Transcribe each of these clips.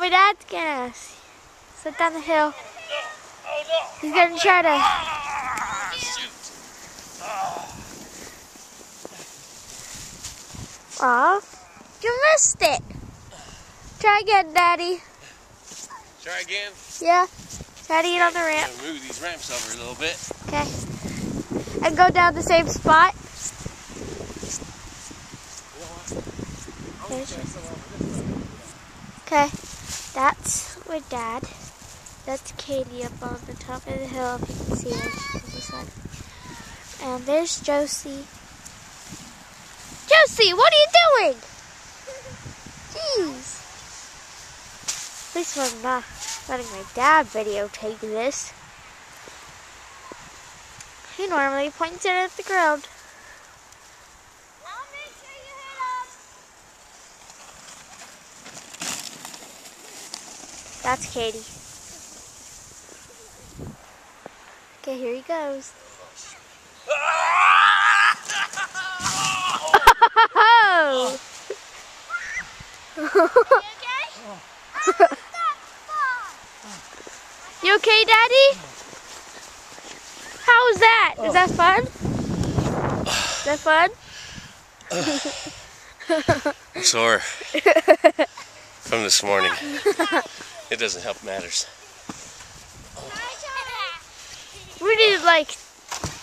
my dad's gonna slip down the hill. He's gonna try to. Aw, you missed it. Try again, Daddy. Try again? Yeah. Try to get on the ramp. I'm gonna move these ramps over a little bit. Okay. And go down the same spot. Okay. That's with Dad. That's Katie up on the top of the hill, if you can see her on the side. And there's Josie. Josie, what are you doing? Jeez. At least I'm not letting my dad videotape this. He normally points it at the ground. I'll make sure you hit him. That's Katie. Okay, here he goes. Oh! You okay, Daddy? How was that? Is that fun? Is that fun? I'm sore from this morning. It doesn't help matters. We need to like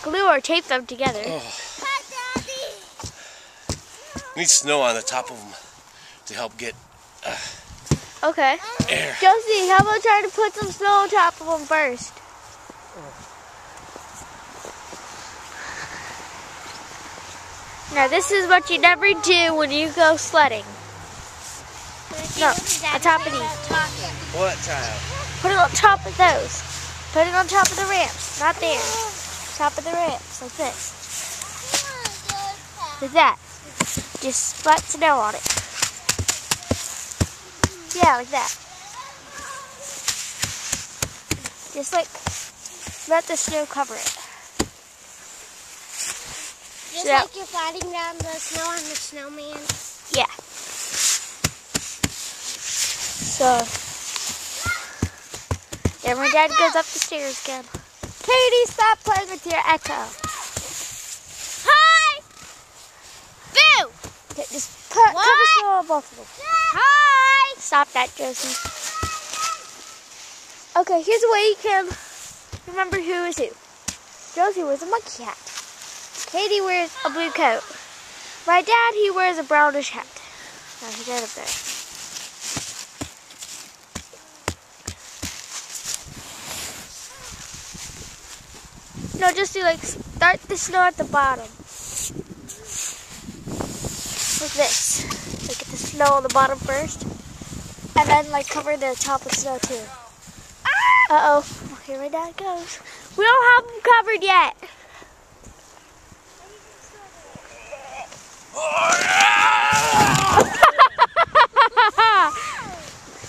glue or tape them together. Need snow on the top of them to help get Okay. air. Josie, how about trying to put some snow on top of them first? Now this is what you never do when you go sledding. No, on top of these. What child? Put it on top of those. Put it on top of the ramps, not there. Top of the ramps, like this. Like that. Just splat snow on it. Yeah, like that. Just like, let the snow cover it. Just like you're fighting down the snow on the snowman. Yeah. So, then my dad goes up the stairs again. Katie, stop playing with your echo. Hi! Boo! Okay, just cover snow on both of them. Hi! Stop that, Josie. Okay, here's a way you can remember who is who. Josie wears a monkey hat. Katie wears a blue coat. My dad, he wears a brownish hat. Now he's right up there. No, just do like, start the snow at the bottom. Like this. Like get the snow on the bottom first. And then like cover the top with snow too. Uh-oh. Here my dad goes. We don't have them covered yet.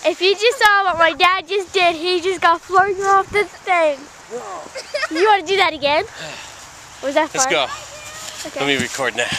If you just saw what my dad just did, he just got flung off this thing. You want to do that again? Was that fun? Let's go. Okay. Let me record now.